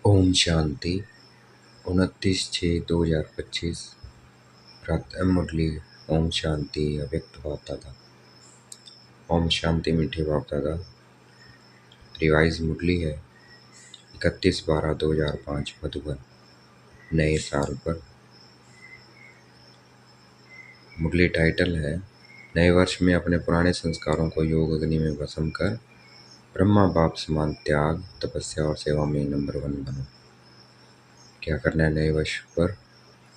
ओम शांति 29/6/2025 प्रातः मुरली। ओम शांति अव्यक्त बाप दादा। ओम शांति मीठे बाप दादा। रिवाइज मुरली है 31/12/2005 मधुबन नए साल पर। मुरली टाइटल है नए वर्ष में अपने पुराने संस्कारों को योग अग्नि में भस्म कर ब्रह्मा बाप समान त्याग तपस्या और सेवा में नंबर 1 बनो। क्या करना है नए वर्ष पर?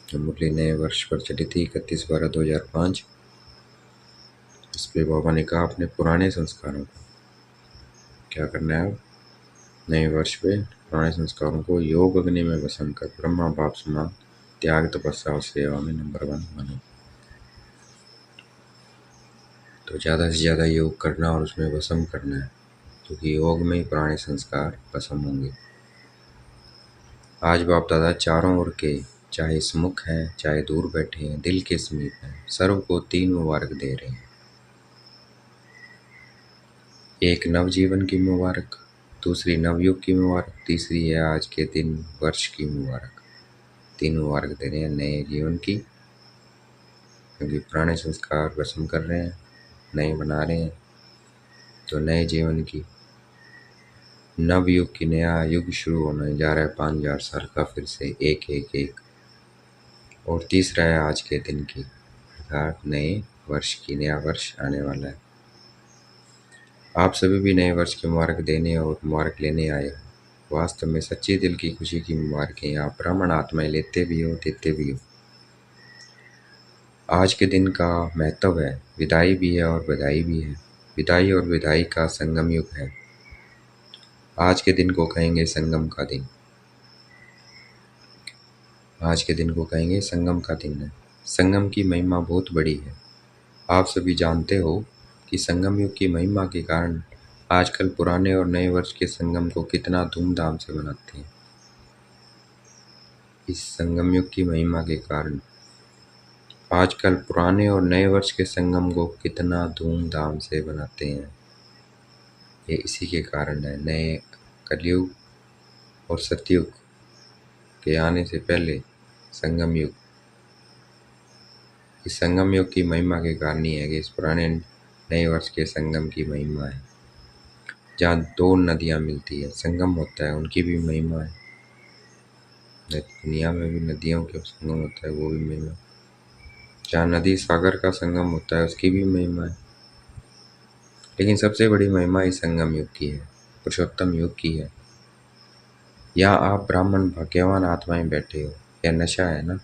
जो मुरली नए वर्ष पर चली थी 31/12/2005, इस पे बाबा ने कहा अपने पुराने संस्कारों को क्या करना है। नए वर्ष पे पुराने संस्कारों को योग अग्नि में भस्म कर ब्रह्मा बाप समान त्याग तपस्या और सेवा में नंबर 1 बनो। तो ज़्यादा से ज़्यादा योग करना और उसमें भस्म करना है, क्योंकि योग में ही पुराने संस्कार भस्म होंगे। आज बाप दादा चारों ओर के, चाहे सम्मुख हैं चाहे दूर बैठे हैं, दिल के समीप हैं, सर्व को 3 मुबारक दे रहे हैं। एक नवजीवन की मुबारक, दूसरी नवयुग की मुबारक, तीसरी है आज के दिन वर्ष की मुबारक। 3 मुबारक दे रहे हैं नए जीवन की, क्योंकि पुराने संस्कार भस्म कर रहे हैं, नए बना रहे हैं। तो नए जीवन की, नवयुग की, नया युग शुरू होने जा रहा है 5000 साल का, फिर से एक एक एक। और तीसरा है आज के दिन की, अर्थात नए वर्ष की, नया वर्ष आने वाला है। आप सभी भी नए वर्ष की मुबारक देने और मुबारक लेने आए हो। वास्तव में सच्ची दिल की खुशी की मुबारकें आप ब्राह्मण आत्माएं लेते भी हो, देते भी हो। आज के दिन का महत्व है, विदाई भी है और बधाई भी है। विदाई और विदाई का संगम युग है। आज के दिन को कहेंगे संगम का दिन। आज के दिन को कहेंगे संगम का दिन है। संगम की महिमा बहुत बड़ी है। आप सभी जानते हो कि संगम युग की महिमा के कारण आजकल पुराने और नए वर्ष के संगम को कितना धूमधाम से मनाते हैं। इस संगम युग की महिमा के कारण आजकल पुराने और नए वर्ष के संगम को कितना धूमधाम से मनाते हैं। ये इसी के कारण है। नए कलयुग और सतयुग के आने से पहले संगम युग, इस संगम युग की महिमा के कारण ही है कि इस पुराने नए वर्ष के संगम की महिमा है। जहाँ 2 नदियाँ मिलती है, संगम होता है, उनकी भी महिमा है। दुनिया में भी नदियों के संगम होता है, वो भी महिमा। जहाँ नदी सागर का संगम होता है, उसकी भी महिमा है। लेकिन सबसे बड़ी महिमा इस संगम युग की है, पुरुषोत्तम युग की है। यहाँ आप ब्राह्मण भाग्यवान आत्माएं बैठे हो। यह नशा है ना।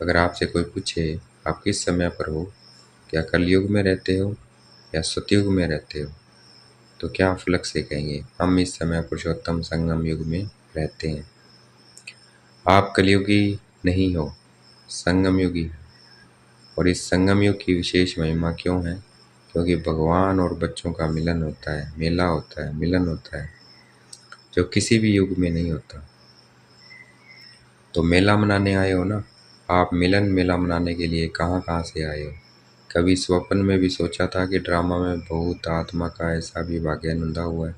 अगर आपसे कोई पूछे आप किस समय पर हो, क्या कलयुग में रहते हो या सतयुग में रहते हो, तो क्या फलक से कहेंगे हम इस समय पुरुषोत्तम संगम युग में रहते हैं। आप कलयुगी नहीं हो, संगम युगी हो। और इस संगम युग की विशेष महिमा क्यों है? क्योंकि भगवान और बच्चों का मिलन होता है, मेला होता है, मिलन होता है, जो किसी भी युग में नहीं होता। तो मेला मनाने आए हो ना आप। मिलन मेला मनाने के लिए कहाँ कहाँ से आए हो? कभी स्वप्न में भी सोचा था कि ड्रामा में भूत आत्मा का ऐसा भी भाग्य अनुंधा हुआ है?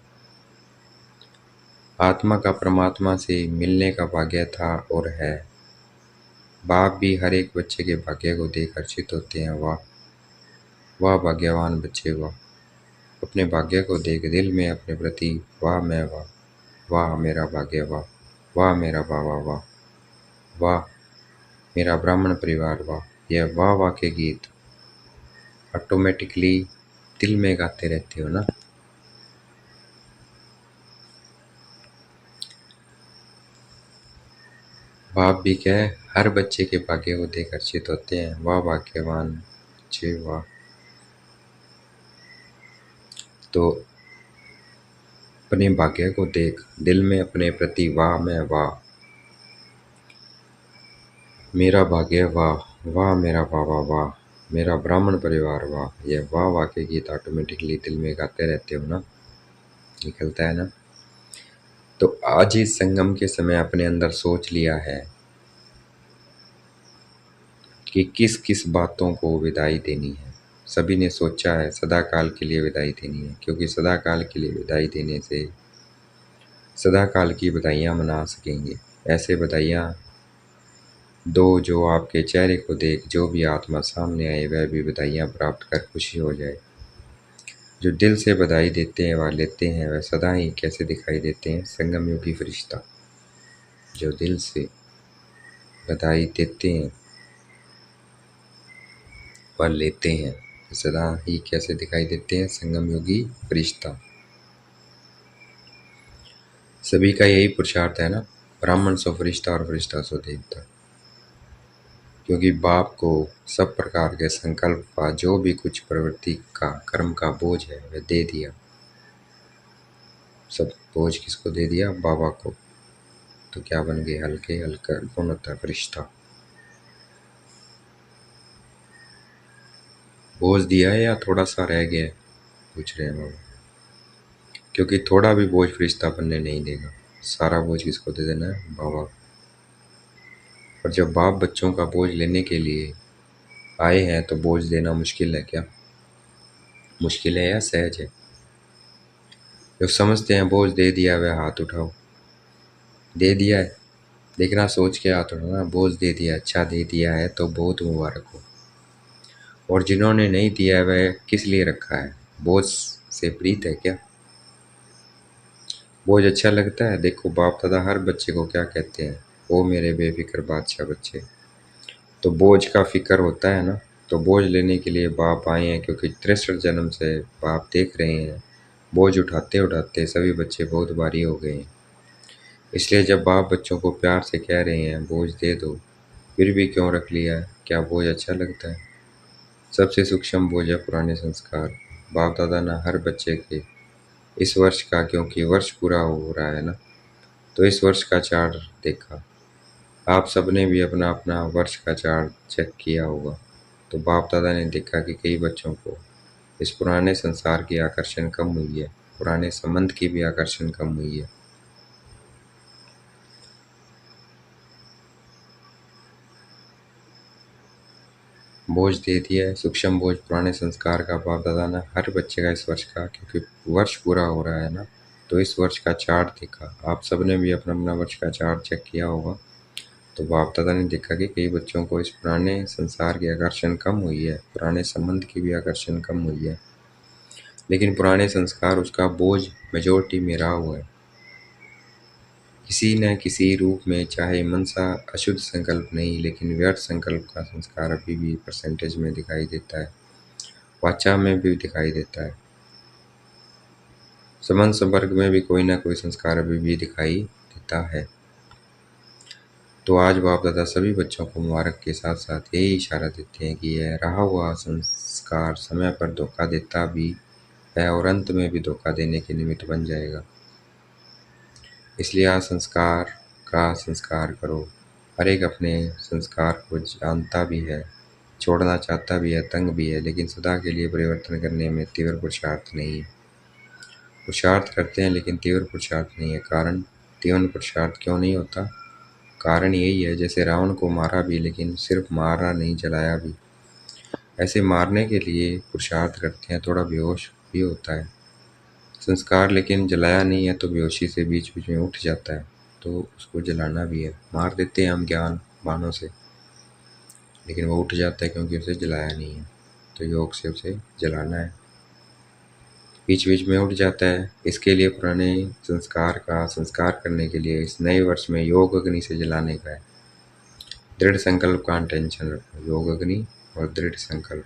आत्मा का परमात्मा से मिलने का भाग्य था और है। बाप भी हर एक बच्चे के भाग्य को देख हर्षित होते हैं। वाह वाह भाग्यवान बच्चे, वाह। अपने भाग्य को देख दिल में अपने प्रति वाह मैं वाह, वाह मेरा भाग्य, वाह वाह मेरा बाबा, वाह वाह मेरा ब्राह्मण परिवार, वाह। यह वाह वाह के गीत ऑटोमेटिकली दिल में गाते रहते हो ना। बाप भी कहे हर बच्चे के भाग्य को देख हर्षित होते हैं। वाह भाग्यवान बच्चे, वाह। तो अपने भाग्य को देख दिल में अपने प्रति वाह मैं वाह, मेरा भाग्य वाह, वाह मेरा बाबा, वाह मेरा ब्राह्मण परिवार, वाह। यह वाह वाह के गीत ऑटोमेटिकली दिल में गाते रहते हो ना, निकलता है ना। तो आज इस संगम के समय अपने अंदर सोच लिया है कि किस किस बातों को विदाई देनी है। सभी ने सोचा है सदा काल के लिए विदाई देनी है, क्योंकि सदा काल के लिए विदाई देने से सदा काल की बधाइयाँ मना सकेंगे। ऐसे बधाइयाँ दो जो आपके चेहरे को देख जो भी आत्मा सामने आए वह भी बधाइयाँ प्राप्त कर खुशी हो जाए। जो दिल से बधाई देते हैं व लेते हैं वह सदा ही कैसे दिखाई देते हैं, संगम युगी फरिश्ता। जो दिल से बधाई देते हैं व लेते हैं वह सदा ही कैसे दिखाई देते हैं, संगम युगी फरिश्ता। सभी का यही पुरुषार्थ है ना, ब्राह्मण सो फरिश्ता और फरिश्ता सो देवता। क्योंकि बाप को सब प्रकार के संकल्प का जो भी कुछ प्रवृत्ति का कर्म का बोझ है वह दे दिया। सब बोझ किसको दे दिया? बाबा को। तो क्या बन गए? हल्के हल्का कौन होता है? फरिश्ता। बोझ दिया है या थोड़ा सा रह गया है, पूछ रहे हैं बाबा। क्योंकि थोड़ा भी बोझ फरिश्ता बनने नहीं देगा, सारा बोझ किसको दे देना है? बाबा। और जब बाप बच्चों का बोझ लेने के लिए आए हैं तो बोझ देना मुश्किल है क्या? मुश्किल है या सहज है? जो समझते हैं बोझ दे दिया वह हाथ उठाओ। दे दिया है, देखना सोच के हाथ उठाना। बोझ दे दिया, अच्छा दे दिया है तो बहुत मुबारक हो। और जिन्होंने नहीं दिया है वह किस लिए रखा है? बोझ से प्रीत है क्या? बोझ अच्छा लगता है? देखो बाप दादा हर बच्चे को क्या कहते हैं, ओ मेरे बेफिक्र बादशाह बच्चे। तो बोझ का फिक्र होता है ना। तो बोझ लेने के लिए बाप आए हैं, क्योंकि 63 जन्म से बाप देख रहे हैं बोझ उठाते उठाते सभी बच्चे बहुत भारी हो गए हैं। इसलिए जब बाप बच्चों को प्यार से कह रहे हैं बोझ दे दो, फिर भी क्यों रख लिया है? क्या बोझ अच्छा लगता है? सबसे सूक्ष्म बोझ है पुराने संस्कार। बाप दादा ने हर बच्चे के इस वर्ष का, क्योंकि वर्ष पूरा हो रहा है ना, तो इस वर्ष का चार्ट देखा। आप सबने भी अपना अपना वर्ष का चार्ट चेक किया होगा। तो बाप दादा ने देखा कि कई बच्चों को इस पुराने संसार की आकर्षण कम हुई है, पुराने संबंध की भी आकर्षण कम हुई है। बोझ दे दिया है, सूक्ष्म बोझ पुराने संस्कार का बाप दादा ने हर बच्चे का इस वर्ष का, क्योंकि वर्ष पूरा हो रहा है ना, तो इस वर्ष का चार्ट देखा। आप सबने भी अपना अपना वर्ष का चार्ट चेक किया होगा। तो बाप दादा ने देखा कि कई बच्चों को इस पुराने संसार की आकर्षण कम हुई है, पुराने संबंध की भी आकर्षण कम हुई है। लेकिन पुराने संस्कार उसका बोझ मेजोरिटी में रहा हुआ है। किसी न किसी रूप में, चाहे मनसा अशुद्ध संकल्प नहीं लेकिन व्यर्थ संकल्प का संस्कार अभी भी परसेंटेज में दिखाई देता है, वाचा में भी दिखाई देता है, संबंध संपर्क में भी कोई ना कोई संस्कार अभी भी दिखाई देता है। तो आज बाप दादा सभी बच्चों को मुबारक के साथ साथ यही इशारा देते हैं कि यह रहा हुआ संस्कार समय पर धोखा देता भी है और अंत में भी धोखा देने के निमित्त बन जाएगा। इसलिए आज संस्कार का संस्कार करो। हर एक अपने संस्कार को जानता भी है, छोड़ना चाहता भी है, तंग भी है, लेकिन सदा के लिए परिवर्तन करने में तीव्र पुरुषार्थ नहीं है। पुरुषार्थ करते हैं लेकिन तीव्र पुरुषार्थ नहीं है। कारण तीव्र पुरुषार्थ क्यों नहीं होता? कारण यही है, जैसे रावण को मारा भी लेकिन सिर्फ मारा नहीं, जलाया भी। ऐसे मारने के लिए पुरुषार्थ करते हैं, थोड़ा बेहोश भी होता है संस्कार, लेकिन जलाया नहीं है तो बेहोशी से बीच बीच में उठ जाता है, तो उसको जलाना भी है। मार देते हैं हम ज्ञान बाणों से, लेकिन वो उठ जाता है क्योंकि उसे जलाया नहीं है। तो योग से उसे जलाना है, बीच बीच में उठ जाता है। इसके लिए पुराने संस्कार का संस्कार करने के लिए इस नए वर्ष में योग अग्नि से जलाने का है। दृढ़ संकल्प का टेंशन रखो, योग अग्नि और दृढ़ संकल्प।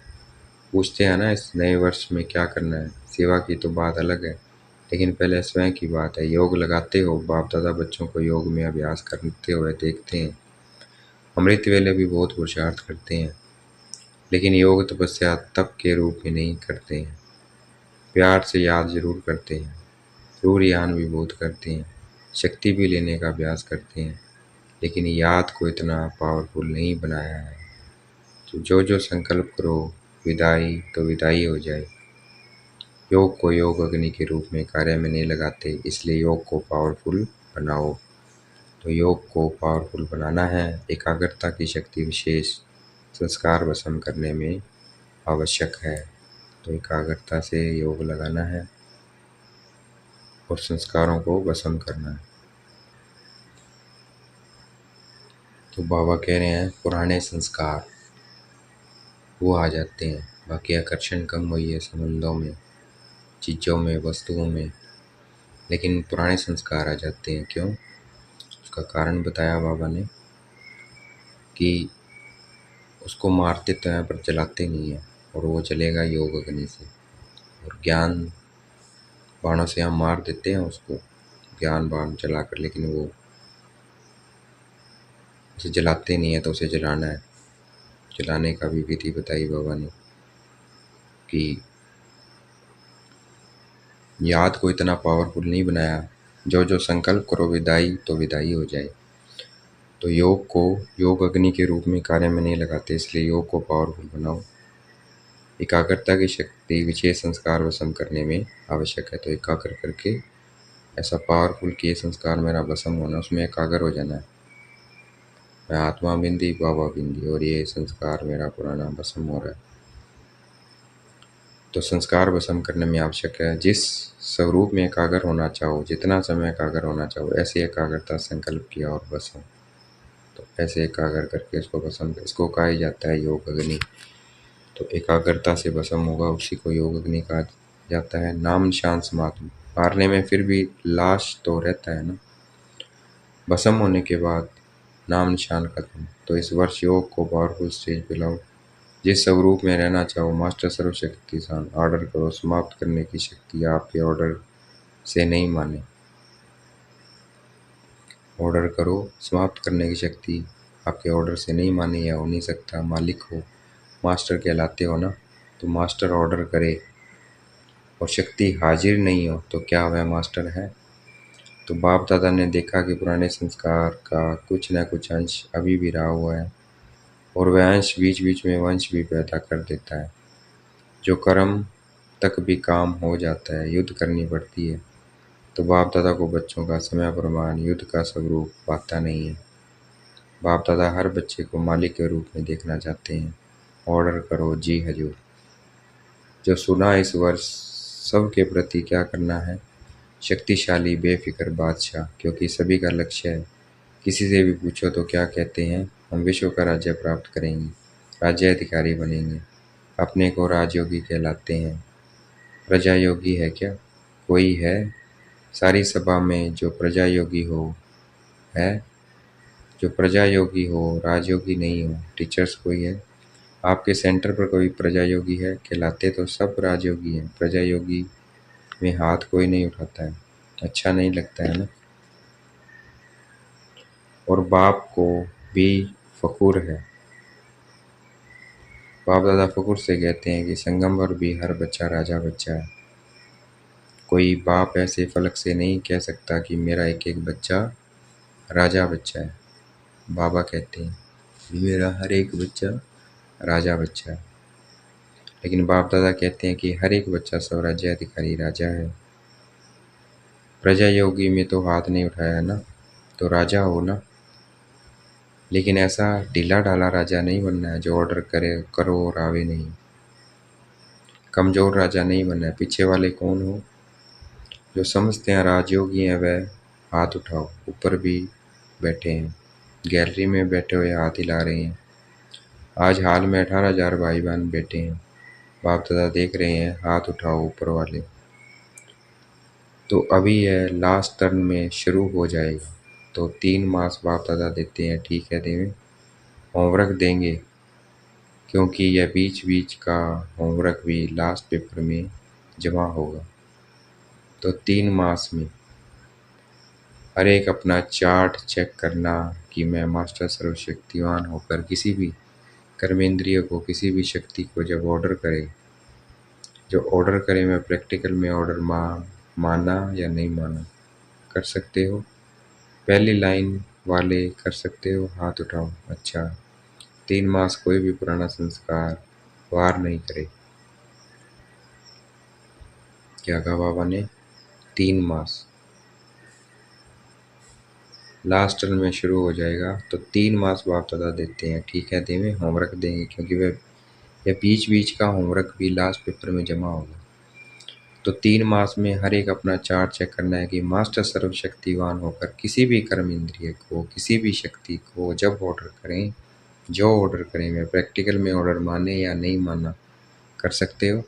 पूछते हैं ना इस नए वर्ष में क्या करना है? सेवा की तो बात अलग है, लेकिन पहले स्वयं की बात है। योग लगाते हो, बाप दादा बच्चों को योग में अभ्यास करते हुए देखते हैं। अमृत वेले भी बहुत पुरुषार्थ करते हैं, लेकिन योग तपस्या तप के रूप में नहीं करते हैं। प्यार से याद जरूर करते हैं, क्रूर यान भी बहुत करते हैं, शक्ति भी लेने का अभ्यास करते हैं, लेकिन याद को इतना पावरफुल नहीं बनाया है। तो जो जो संकल्प करो विदाई तो विदाई हो जाए। योग को योग अग्नि के रूप में कार्य में नहीं लगाते, इसलिए योग को पावरफुल बनाओ। तो योग को पावरफुल बनाना है, एकाग्रता की शक्ति विशेष संस्कार भस्म करने में आवश्यक है। तो एकाग्रता से योग लगाना है। और संस्कारों को भस्म करना है। तो बाबा कह रहे हैं पुराने संस्कार वो आ जाते हैं, बाकी आकर्षण कम हुई है संबंधों में, चीज़ों में, वस्तुओं में, लेकिन पुराने संस्कार आ जाते हैं। क्यों? उसका कारण बताया बाबा ने कि उसको मारते तो हैं पर जलाते नहीं हैं, और वो जलेगा योग अग्नि से। और ज्ञान बाणों से हम मार देते हैं उसको, ज्ञान बाण जलाकर, लेकिन वो उसे जलाते नहीं है। तो उसे जलाना है। जलाने का भी विधि बताई बाबा ने कि याद को इतना पावरफुल नहीं बनाया, जो जो संकल्प करो विदाई तो विदाई हो जाए। तो योग को योग अग्नि के रूप में कार्य में नहीं लगाते, इसलिए योग को पावरफुल बनाओ। एकाग्रता की शक्ति विशेष संस्कार भस्म करने में आवश्यक है। तो एकाग्र करके ऐसा पावरफुल कि ये संस्कार मेरा भस्म होना, उसमें एकाग्र हो जाना है। मैं आत्मा बिंदी बाबा बिंदी, और ये संस्कार मेरा पुराना भस्म हो रहा है। तो संस्कार भस्म करने में आवश्यक है जिस स्वरूप में एकाग्र होना चाहो, जितना समय एकाग्र होना चाहो, ऐसे एकाग्रता संकल्प किया और भस्म। तो ऐसे एकाग्र करके इसको भस्म, इसको कहा ही जाता है योग अग्नि। तो एकाग्रता से भस्म होगा, उसी को योग अग्नि कहा जाता है। नाम निशान समाप्त, मारने में फिर भी लाश तो रहता है ना, भस्म होने के बाद नाम निशान खत्म। तो इस वर्ष योग को पावरफुल स्टेज पे लाओ। जिस स्वरूप में रहना चाहो, मास्टर सर्वशक्तिशान, ऑर्डर करो। समाप्त करने की शक्ति आपके ऑर्डर से नहीं माने। ऑर्डर करो, समाप्त करने की शक्ति आपके ऑर्डर से नहीं माने, या हो नहीं सकता। मालिक हो, मास्टर कहलाते हो ना, तो मास्टर ऑर्डर करे और शक्ति हाजिर नहीं हो तो क्या वह मास्टर है? तो बाप दादा ने देखा कि पुराने संस्कार का कुछ न कुछ अंश अभी भी रहा हुआ है, और वह अंश बीच बीच में वंश भी पैदा कर देता है, जो कर्म तक भी काम हो जाता है। युद्ध करनी पड़ती है। तो बाप दादा को बच्चों का समय प्रमाण युद्ध का स्वरूप पाता नहीं है। बाप दादा हर बच्चे को मालिक के रूप में देखना चाहते हैं। ऑर्डर करो जी हजूर। जो सुना इस वर्ष सबके प्रति क्या करना है, शक्तिशाली बेफिक्र बादशाह, क्योंकि सभी का लक्ष्य है। किसी से भी पूछो तो क्या कहते हैं, हम विश्व का राज्य प्राप्त करेंगे, राज्य अधिकारी बनेंगे। अपने को राजयोगी कहलाते हैं। प्रजा योगी है क्या? कोई है सारी सभा में जो प्रजा योगी हो? है जो प्रजा योगी हो, राजयोगी नहीं हो। टीचर्स कोई है आपके सेंटर पर? कोई प्रजा योगी है? कहलाते तो सब राजयोगी हैं, प्रजा योगी में हाथ कोई नहीं उठाता है। अच्छा नहीं लगता है ना। और बाप को भी फखुर है। बाप दादा फखुर से कहते हैं कि संगम पर भी हर बच्चा राजा बच्चा है। कोई बाप ऐसे फलक से नहीं कह सकता कि मेरा एक एक बच्चा राजा बच्चा है। बाबा कहते हैं मेरा हर एक बच्चा राजा बच्चा है, लेकिन बाप दादा कहते हैं कि हर एक बच्चा स्वराज्य अधिकारी राजा है। प्रजा योगी में तो हाथ नहीं उठाया ना, तो राजा हो ना। लेकिन ऐसा ढीला ढाला राजा नहीं बनना है जो ऑर्डर करे करो और आवे नहीं। कमजोर राजा नहीं बनना है। पीछे वाले कौन हो? जो समझते हैं राजयोगी हैं वह हाथ उठाओ। ऊपर भी बैठे हैं, गैलरी में बैठे हुए हाथ हिला रहे हैं। आज हाल में 18,000 भाई बहन बैठे हैं। बाप दादा देख रहे हैं, हाथ उठाओ ऊपर वाले। तो अभी यह लास्ट टर्न में शुरू हो जाएगा। तो 3 मास बाप दादा देते हैं, ठीक है देवें। होमवर्क देंगे, क्योंकि यह बीच बीच का होमवर्क भी लास्ट पेपर में जमा होगा। तो 3 मास में हर एक अपना चार्ट चेक करना कि मैं मास्टर सर्वशक्तिवान होकर किसी भी कर्मेंद्रिय को, किसी भी शक्ति को जब ऑर्डर करे, जो ऑर्डर करे मैं प्रैक्टिकल में ऑर्डर माना या नहीं माना। कर सकते हो? पहली लाइन वाले कर सकते हो? हाथ उठाओ। अच्छा, 3 मास कोई भी पुराना संस्कार वार नहीं करे। क्या कहा बाबा ने? 3 मास लास्ट टर्म में शुरू हो जाएगा। तो 3 मास बाप दादा देते हैं, ठीक है देवें। होमवर्क देंगे, क्योंकि वह यह बीच बीच का होमवर्क भी लास्ट पेपर में जमा होगा। तो 3 मास में हर एक अपना चार्ट चेक करना है कि मास्टर सर्वशक्तिवान होकर किसी भी कर्म इंद्रिय को, किसी भी शक्ति को जब ऑर्डर करें, जो ऑर्डर करें, वह प्रैक्टिकल में ऑर्डर माने या नहीं माना, कर सकते हो?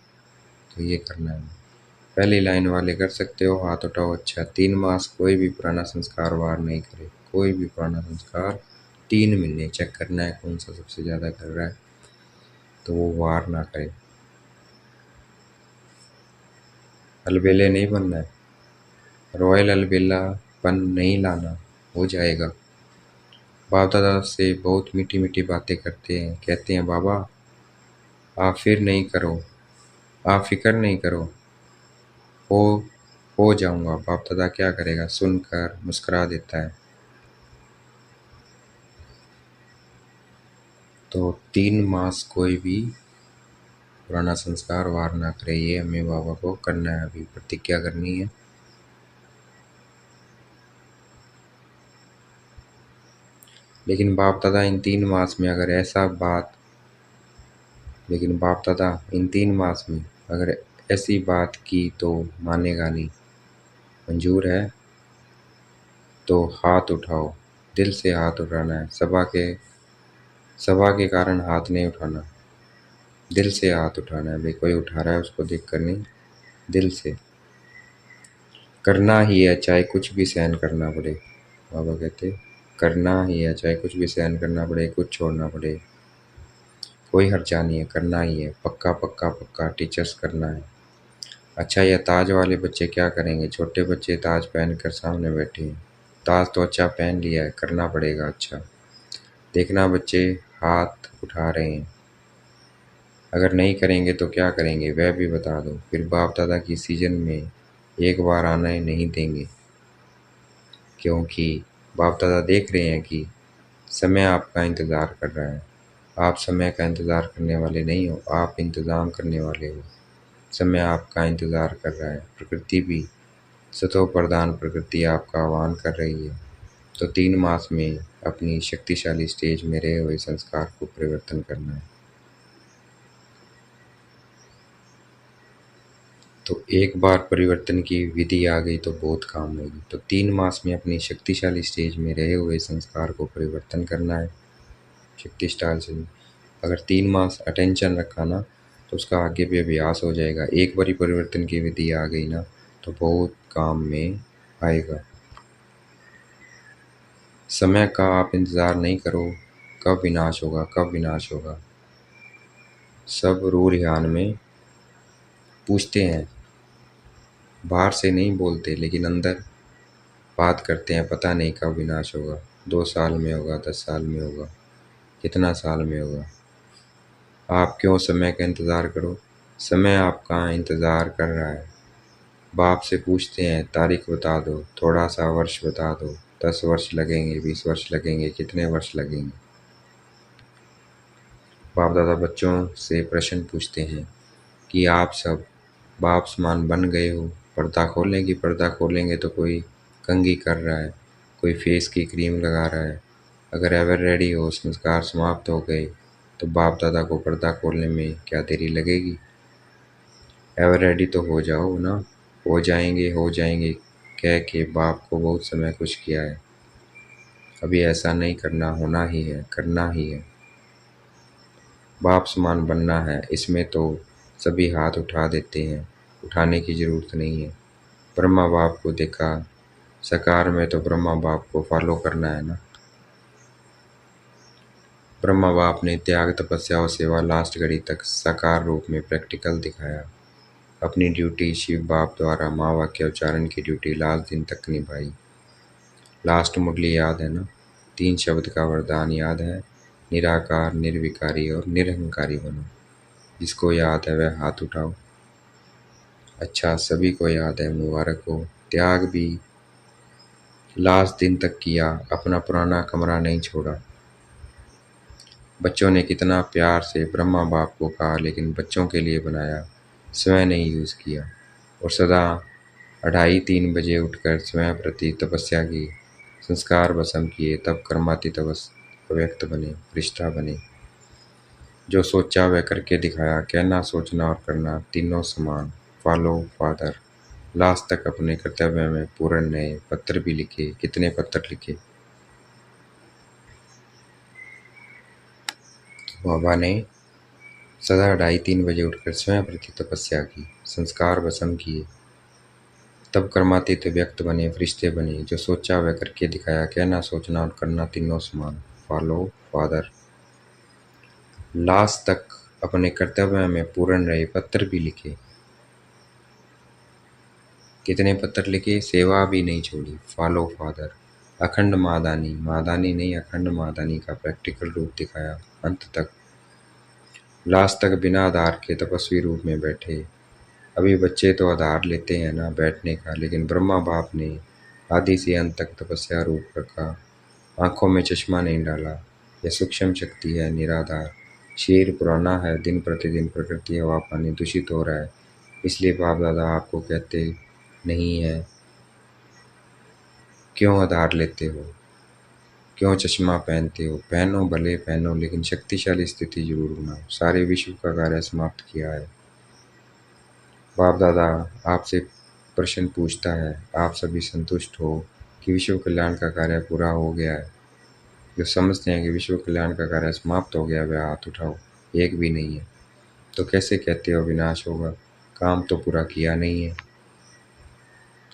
तो ये करना है। पहली लाइन वाले कर सकते हो, हाथ उठाओ। अच्छा, 3 मास कोई भी पुराना संस्कार वार नहीं करे, कोई भी पुराना संस्कार 3 महीने चेक करना है कौन सा सबसे ज़्यादा कर रहा है, तो वो वार ना करे। अलबेले नहीं बनना है, रॉयल अलबेलापन नहीं लाना, हो जाएगा। बाप दादा से बहुत मीठी मीठी बातें करते हैं, कहते हैं बाबा आप फिर नहीं करो, आप फिक्र नहीं करो, हो हो जाऊंगा। बाप दादा क्या करेगा, सुनकर मुस्कुरा देता है। तो 3 मास कोई भी पुराना संस्कार वार ना करे, ये हमें बाबा को करना है, अभी प्रतिज्ञा करनी है। लेकिन बाप दादा इन 3 मास में अगर ऐसा बात लेकिन बाप दादा इन 3 मास में अगर ऐसी बात की तो मानेगा नहीं। मंजूर है तो हाथ उठाओ, दिल से हाथ उठाना है, सभा के कारण हाथ नहीं उठाना, दिल से हाथ उठाना है। भाई कोई उठा रहा है उसको देख कर नहीं, दिल से करना ही है, चाहे कुछ भी सहन करना पड़े। बाबा कहते करना ही है, चाहे कुछ भी सहन करना पड़े, कुछ छोड़ना पड़े, कोई हर्जा नहीं है, करना ही है, पक्का पक्का पक्का। टीचर्स करना है। अच्छा, ये ताज वाले बच्चे क्या करेंगे? छोटे बच्चे ताज पहन कर सामने बैठे हैं। ताज तो अच्छा पहन लिया है, करना पड़ेगा। अच्छा, देखना बच्चे हाथ उठा रहे हैं, अगर नहीं करेंगे तो क्या करेंगे वह भी बता दो, फिर बाप दादा की सीजन में एक बार आने नहीं देंगे। क्योंकि बाप दादा देख रहे हैं कि समय आपका इंतज़ार कर रहा है। आप समय का इंतज़ार करने वाले नहीं हो, आप इंतज़ाम करने वाले हो। समय आपका इंतज़ार कर रहा है। प्रकृति भी, सतो प्रधान प्रकृति आपका आह्वान कर रही है। तो 3 मास में अपनी शक्तिशाली स्टेज में रहे हुए संस्कार को परिवर्तन करना है। तो एक बार परिवर्तन की विधि आ गई तो बहुत काम होगी। तो 3 मास में अपनी शक्तिशाली स्टेज में रहे हुए संस्कार को परिवर्तन करना है। शक्ति स्टाइल से अगर 3 मास अटेंशन रखा ना, तो उसका आगे भी अभ्यास हो जाएगा। एक बारी परिवर्तन की विधि आ गई ना, तो बहुत काम में आएगा। समय का आप इंतज़ार नहीं करो, कब विनाश होगा, कब विनाश होगा। सब रूह रिहान में पूछते हैं, बाहर से नहीं बोलते लेकिन अंदर बात करते हैं, पता नहीं कब विनाश होगा। 2 साल में होगा, 10 साल में होगा, कितना साल में होगा। आप क्यों समय का इंतज़ार करो, समय आपका इंतज़ार कर रहा है। बाप से पूछते हैं तारीख बता दो, थोड़ा सा वर्ष बता दो, 10 वर्ष लगेंगे, 20 वर्ष लगेंगे, कितने वर्ष लगेंगे। बाप दादा बच्चों से प्रश्न पूछते हैं कि आप सब बाप समान बन गए हो। पर्दा खोलेंगे तो कोई कंघी कर रहा है, कोई फेस की क्रीम लगा रहा है। अगर एवर रेडी हो, संस्कार समाप्त हो गए, तो बाप दादा को पर्दा खोलने में क्या देरी लगेगी। एवर रेडी तो हो जाओ ना। हो जाएंगे कह के बाप को बहुत समय खुश किया है। अभी ऐसा नहीं करना, होना ही है, करना ही है। बाप समान बनना है, इसमें तो सभी हाथ उठा देते हैं, उठाने की ज़रूरत नहीं है। ब्रह्मा बाप को देखा, साकार में तो ब्रह्मा बाप को फॉलो करना है ना। ब्रह्मा बाप ने त्याग, तपस्या और सेवा लास्ट घड़ी तक साकार रूप में प्रैक्टिकल दिखाया। अपनी ड्यूटी शिव बाप द्वारा माँ वाक्य उच्चारण की ड्यूटी लास्ट दिन तक निभाई। लास्ट मुरली याद है ना, 3 शब्द का वरदान याद है, निराकार, निर्विकारी और निरहंकारी बनो। जिसको याद है वह हाथ उठाओ। अच्छा, सभी को याद है, मुबारक हो। त्याग भी लास्ट दिन तक किया, अपना पुराना कमरा नहीं छोड़ा। बच्चों ने कितना प्यार से ब्रह्मा बाप को कहा, लेकिन बच्चों के लिए बनाया, स्वयं नहीं यूज़ किया। और सदा 2:30-3 बजे उठकर स्वयं प्रति तपस्या की, संस्कार भस्म किए, तब कर्मातीत अव्यक्त बने, रिश्ता बने। जो सोचा वह करके दिखाया, कहना, सोचना और करना तीनों समान। Follow father. लास्ट तक अपने कर्तव्य में पूर्ण रहे। पत्र भी लिखे। कितने पत्र लिखे? बाबा ने सदा 2:30-3 बजे उठकर स्वयं प्रति तपस्या की, संस्कार भस्म किए, तब कर्मातीत व्यक्त बने, फरिश्ते बने। जो सोचा वह करके दिखाया, कहना सोचना और करना तीनों समान। Follow father. लास्ट तक अपने कर्तव्य में पूर्ण रहे। पत्र भी लिखे। कितने पत्र लिखे? सेवा भी नहीं छोड़ी। Follow father. अखंड मादानी, मादानी नहीं अखंड मादानी का प्रैक्टिकल रूप दिखाया अंत तक। लास्ट तक बिना आधार के तपस्वी रूप में बैठे। अभी बच्चे तो आधार लेते हैं ना बैठने का, लेकिन ब्रह्मा बाप ने आदि से अंत तक तपस्या रूप रखा। आंखों में चश्मा नहीं डाला। यह सूक्ष्म शक्ति है, निराधार। शरीर पुराना है, दिन प्रतिदिन प्रकृति हवा पानी दूषित हो रहा है, इसलिए बाप दादा आपको कहते नहीं है क्यों आधार लेते हो, क्यों चश्मा पहनते हो। पहनो भले पहनो, लेकिन शक्तिशाली स्थिति जरूर बनाओ। सारे विश्व का कार्य समाप्त किया है। बाप दादा आपसे प्रश्न पूछता है, आप सभी संतुष्ट हो कि विश्व कल्याण का कार्य पूरा हो गया है? जो समझते हैं कि विश्व कल्याण का कार्य समाप्त हो गया, वह हाथ उठाओ। एक भी नहीं है। तो कैसे कहते हो विनाश होगा? काम तो पूरा किया नहीं है,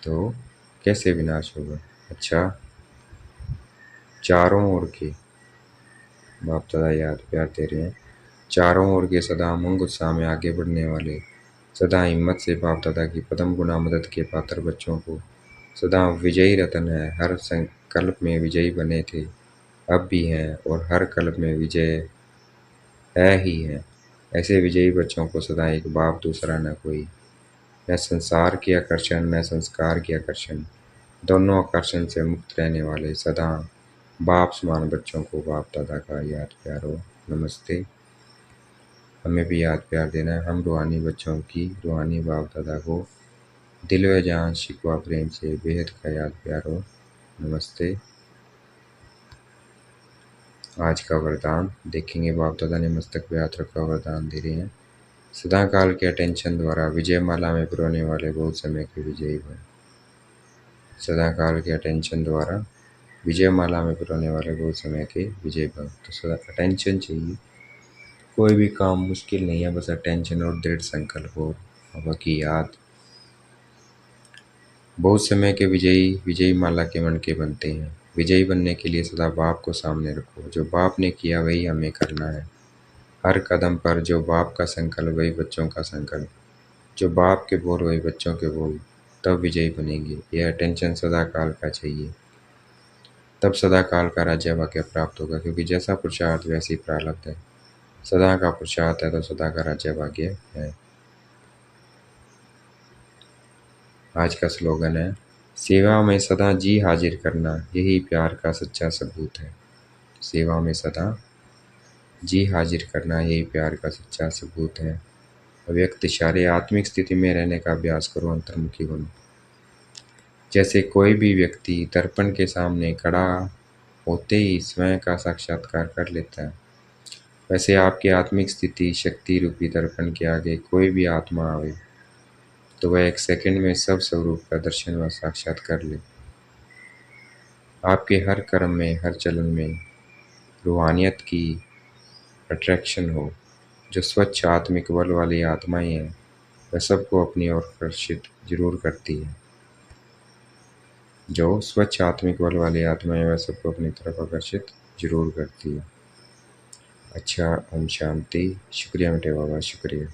तो कैसे विनाश होगा? अच्छा, चारों ओर के बाप दादा याद प्यार दे रहे हैं। चारों ओर के सदा उमंग उत्साह में आगे बढ़ने वाले, सदा हिम्मत से बाप दादा की पदम गुना मदद के पात्र बच्चों को सदा विजयी रतन है। हर संकल्प में विजयी बने थे, अब भी हैं और हर कल्प में विजय है ही है। ऐसे विजयी बच्चों को सदा एक बाप, दूसरा न कोई। न संसार की आकर्षण न संस्कार की आकर्षण, दोनों आकर्षण से मुक्त रहने वाले सदा बाप समान बच्चों को बाप दादा का याद प्यार हो। नमस्ते। हमें भी याद प्यार देना है। हम रूहानी बच्चों की रूहानी बाप दादा को दिल व जान शिकवा प्रेम से बेहद का याद प्यार हो। नमस्ते। आज का वरदान देखेंगे। बाप दादा ने मस्तक पे हाथ रखा वरदान दे रहे हैं। सदा काल के अटेंशन द्वारा विजय माला में पिरोने वाले बहुत समय के विजयी भव। सदा काल के अटेंशन द्वारा विजय माला में पिरोने वाले बहुत समय के विजय भव। तो सदा अटेंशन चाहिए। कोई भी काम मुश्किल नहीं है, बस अटेंशन और दृढ़ संकल्प हो। बाबा की याद। बहुत समय के विजयी विजयी माला के मन के बनते हैं। विजयी बनने के लिए सदा बाप को सामने रखो। जो बाप ने किया वही हमें करना है। हर कदम पर जो बाप का संकल्प वही बच्चों का संकल्प, जो बाप के बोल वही बच्चों के बोल, तब विजयी बनेंगे। यह अटेंशन सदा काल का चाहिए, तब सदा काल का राज्य भाग्य प्राप्त होगा। क्योंकि जैसा पुरुषार्थ वैसी प्रारब्ध है। सदा का पुरुषार्थ है तो सदा का राज्य भाग्य है। आज का स्लोगन है, सेवा में सदा जी हाजिर करना यही प्यार का सच्चा सबूत है। सेवा में सदा जी हाजिर करना यही प्यार का सच्चा सबूत है। अव्यक्त इशारे आत्मिक स्थिति में रहने का अभ्यास करो, अंतर्मुखी बनो। जैसे कोई भी व्यक्ति दर्पण के सामने खड़ा होते ही स्वयं का साक्षात्कार कर लेता है, वैसे आपकी आत्मिक स्थिति शक्ति रूपी दर्पण के आगे कोई भी आत्मा आवे तो वह एक सेकंड में सब स्वरूप का दर्शन व साक्षात कर ले। आपके हर कर्म में हर चलन में रूहानियत की अट्रैक्शन हो। जो स्वच्छ आत्मिक बल वाली आत्माएं हैं वह सबको अपनी ओर आकर्षित जरूर करती है। जो स्वच्छ आत्मिक बल वाली आत्माएं वह सबको अपनी तरफ आकर्षित जरूर करती है। अच्छा, ओम शांति। शुक्रिया बेटे बाबा, शुक्रिया।